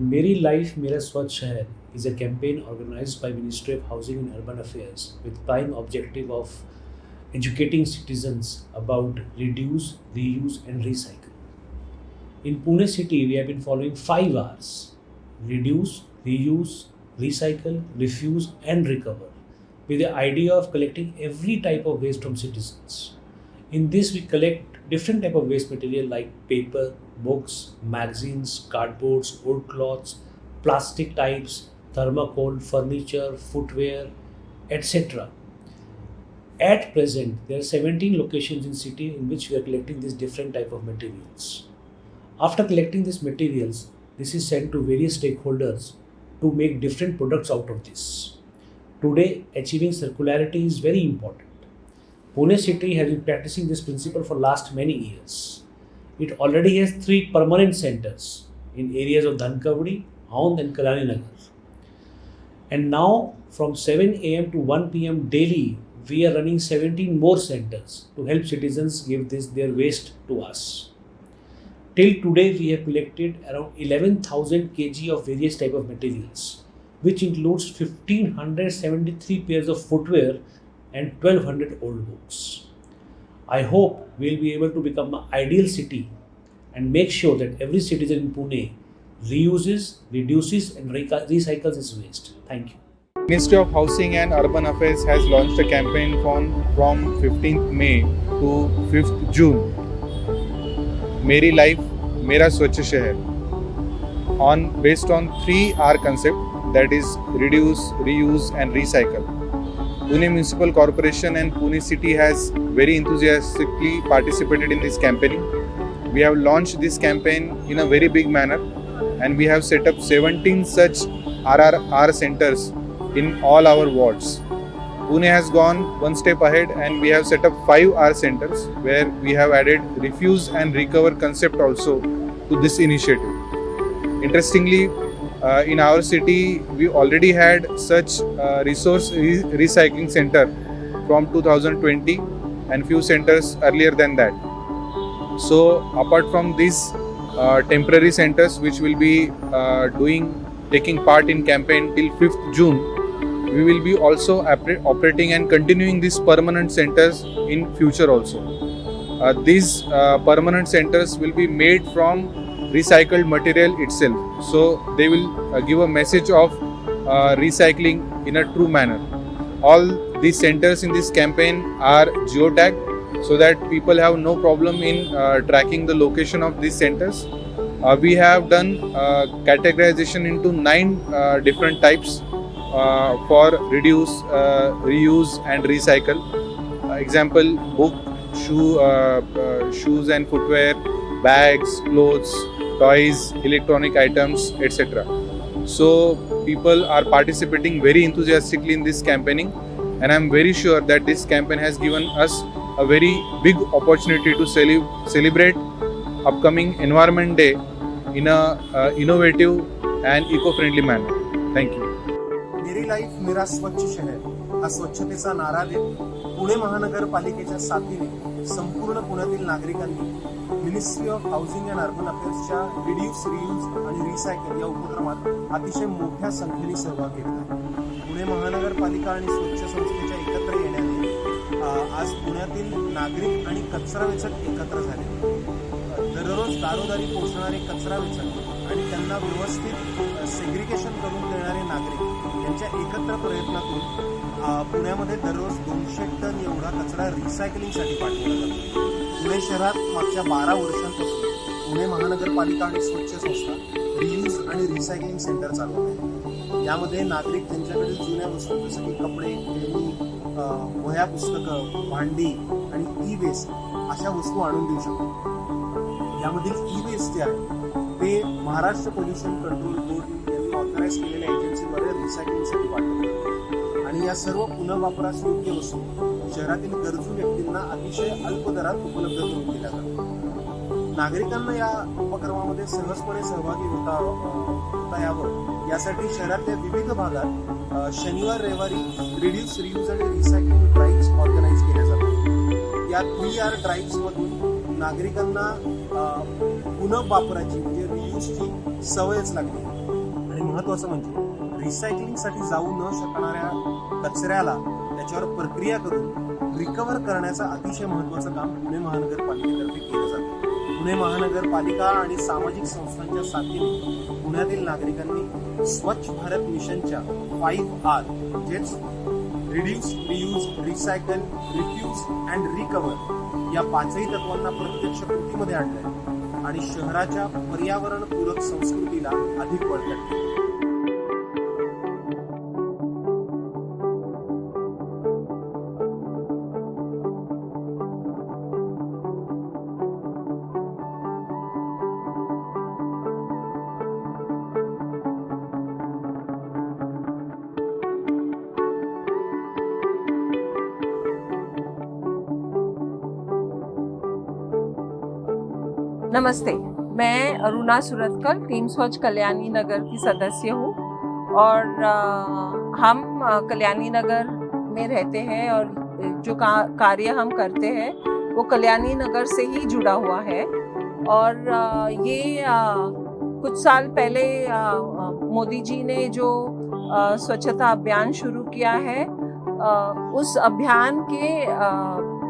मेरी लाइफ मेरा स्वच्छ शहर is a campaign organized by Ministry of Housing and Urban Affairs with prime objective of educating citizens about reduce, reuse and recycle. In Pune city, we have been following 5 Rs: reduce, reuse, recycle, refuse and recover, with the idea of collecting every type of waste from citizens. In this, we collect different type of waste material like paper, books, magazines, cardboards, old cloths, plastic types, thermocol, furniture, footwear, etc. At present, there are 17 locations in city in which we are collecting these different type of materials. After collecting these materials, this is sent to various stakeholders to make different products out of this. Today, achieving circularity is very important. Pune city has been practicing this principle for last many years. It already has 3 permanent centers in areas of Dhankavadi, Aund and Kalani Nagar. And now from 7 a.m. to 1 p.m. daily, we are running 17 more centers to help citizens give their waste to us. Till today, we have collected around 11,000 kg of various type of materials, which includes 1,573 pairs of footwear and 1,200 old books. I hope we'll be able to become an ideal city and make sure that every citizen in Pune reuses, reduces, and recycles its waste. Thank you. Ministry of Housing and Urban Affairs has launched a campaign from 15th May to 5th June. Meri Life, Mera Swachh Shahar, based on 3R concept, that is reduce, reuse and recycle. Pune Municipal Corporation and Pune City has very enthusiastically participated in this campaign. We have launched this campaign in a very big manner, and we have set up 17 such RRR centers in all our wards. Pune has gone one step ahead, and we have set up 5R centers where we have added refuse and recover concept also to this initiative. Interestingly, in our city, we already had such resource recycling center from 2020 and few centers earlier than that. So apart from these temporary centers which will be taking part in campaign till 5th June, we will be also operating and continuing these permanent centers in future also. These permanent centers will be made from recycled material itself. So they will give a message of recycling in a true manner. All these centers in this campaign are geotagged so that people have no problem in tracking the location of these centers. We have done categorization into 9 different types for reduce, reuse and recycle. Example, book, shoes and footwear, bags, clothes, toys, electronic items, etc. So people are participating very enthusiastically in this campaigning, and I am very sure that this campaign has given us a very big opportunity to celebrate upcoming Environment Day in a innovative and eco-friendly manner. Thank you. मेरी life मेरा स्वच्छ शहर हा स्वच्छतेचा नारा देत पुणे महानगरपालिकेच्या साथीने संपूर्ण पुण्यातील नागरिकांनी ministry of housing and urban अफेअर्सच्या रिड्यूस, रियूज आणि रिसायकल या उपक्रमात अतिशय मोठ्या संख्येने सहभाग घेतला. पुणे महानगरपालिका आणि स्वच्छ संस्थेच्या एकत्र येण्याने आज पुण्यातील नागरिक आणि कचरा वेचक एकत्र झाले. दररोज दारोदारी पोहोचणारे कचरा वेचक आणि त्यांना व्यवस्थित सेग्रिगेशन करून देणारे नागरिक यांच्या एकत्र प्रयत्नातून पुण्यामध्ये दररोज 200 टन एवढा कचरा रिसायकलिंगसाठी पाठवला जातो. पुणे शहरात मागच्या 12 वर्षांपासून पुणे महानगरपालिका आणि स्वच्छ संस्था रियूज आणि रिसायकलिंग सेंटर चालवत आहे. यामध्ये नागरिक त्यांच्याकडील जुन्या वस्तू जसं की कपडे, वह्या, पुस्तकं, भांडी आणि ई वेस्ट अशा वस्तू आणून देऊ शकतात. यामधील ई वेस्ट जे आहे ते महाराष्ट्र पोल्युशन कंट्रोल बोर्ड यांनी ऑथराईज केलेल्या एजन्सीद्वारे रिसायकलिंगसाठी पाठवतात आणि या सर्व पुनर्वापरास योग्य वस्तू शहरातील गरजू व्यक्तींना अतिशय अल्प दरात उपलब्ध करून दिल्या जातात. नागरिकांना या उपक्रमामध्ये सहजपणे सहभागी होता यावं यासाठी शहरातल्या विविध भागात शनिवार रविवारी रिड्यूस, रियूज आणि रिसायकलिंग ड्राईव्ह्स ऑर्गनाईज केल्या जातात. या 3R ड्राईव्ह्समधून नागरिकांना पुनर्वापराची म्हणजे रियूजची सवयच लागली. आणि महत्त्वाचं म्हणजे रिसायकलिंगसाठी जाऊ न शकणाऱ्या कचऱ्याला त्याच्यावर प्रक्रिया करून रिकव्हर करण्याचं अतिशय महत्त्वाचं काम पुणे महानगरपालिकेतर्फे केलं जातं. पुणे महानगरपालिका आणि सामाजिक संस्थांच्या साथीने पुण्यातील नागरिकांनी स्वच्छ भारत मिशनच्या 5R म्हणजेच reduce, reuse, recycle, refuse and recover या 5ही तत्वांना प्रत्यक्ष कृतीमध्ये आणलंय आणि शहराच्या पर्यावरणपूरक संस्कृतीला अधिक बळकट केलं. नमस्ते, मैं अरुणा सुरतकर टीम स्वच्छ कल्याणी नगर की सदस्य हूँ और हम कल्याणी नगर में रहते हैं और जो कार्य हम करते हैं वो कल्याणी नगर से ही जुड़ा हुआ है। और ये कुछ साल पहले मोदी जी ने जो स्वच्छता अभियान शुरू किया है, उस अभियान के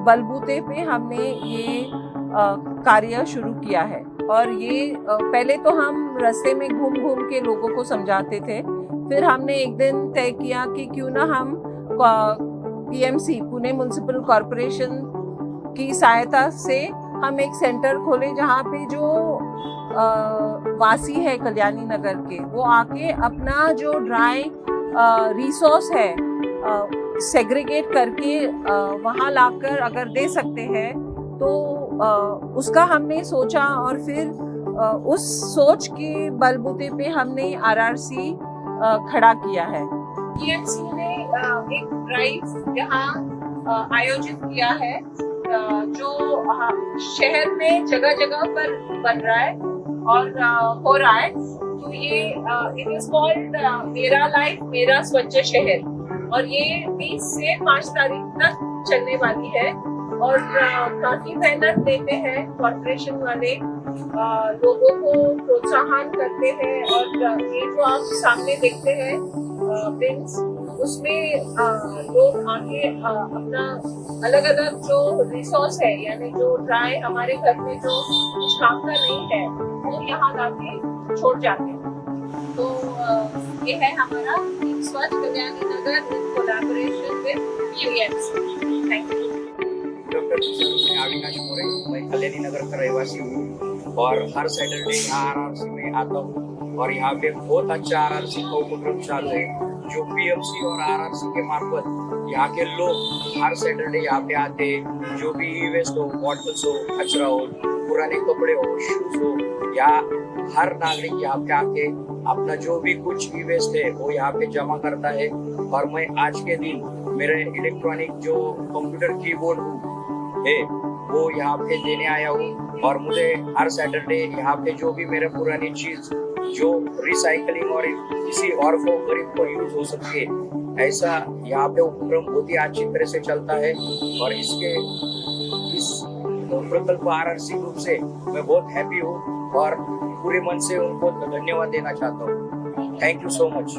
बलबूते पे हमने ये कार्य शुरू किया है। और ये पहले तो हम रास्ते में घूम घूम के लोगों को समझाते थे, फिर हमने एक दिन तय किया कि क्यों ना हम PMC पुणे म्युनिसिपल कॉरपोरेशन की सहायता से हम एक सेंटर खोले जहाँ पे जो वासी है कल्याणी नगर के, वो आके अपना जो ड्राई रिसोर्स है सेग्रीगेट करके वहाँ लाकर अगर दे सकते हैं तो उसका हमने सोचा और फिर उस सोच के बलबूते पे हमने RRC खड़ा किया है। PMC ने एक ड्राइव यहाँ आयोजित किया है जो शहर में जगह जगह पर बन रहा है और हो रहा है। तो ये इट इज कॉल्ड मेरा लाइफ मेरा स्वच्छ शहर और ये 20 से 5 तारीख तक चलने वाली है। और काफी मेहनत देते हैं कॉर्पोरेशन वाले, लोगों को प्रोत्साहन करते हैं। और ये जो आप सामने देखते हैं बिन्स, उसमें लोग आके अपना अलग अलग जो रिसोर्स है यानी जो ड्राई हमारे घर में जो काम का नहीं है वो यहाँ लाके छोड़ जाते हैं। तो ये है हमारा स्वच्छ Kalyani Nagar in collaboration with PMC। Thank you. मैं अविनाश मोरे, मैं कल्याणी नगर का रहवासी हूँ और हर सैटरडे यहाँ RRC में आता हूँ और यहाँ पे बहुत अच्छा RRC का उपक्रम चालू है जो PMC और RRC के मार्फत यहाँ के लोग हर सैटरडे यहाँ पे आते हैं। जो भी ई वेस्ट हो, बॉटल्स हो, कचरा हो, पुराने कपड़े हो, शूज हो, या हर नागरिक यहाँ पे आके अपना जो भी कुछ ई वेस्ट है वो यहाँ पे जमा करता है। और मैं आज के दिन मेरे इलेक्ट्रॉनिक जो कंप्यूटर कीबोर्ड है वो यहाँ पे देने आया हूँ। और मुझे हर सैटरडे यहाँ पे जो भी मेरे पुरानी चीज जो रिसाइकलिंग और किसी और को गरीब को यूज हो सकती है, ऐसा यहाँ पे उपक्रम बहुत ही अच्छी तरह से चलता है। और इस प्रकल्प RRC ग्रुप से मैं बहुत हैप्पी हूँ और पूरे मन से उनको धन्यवाद देना चाहता हूँ। Thank you so much.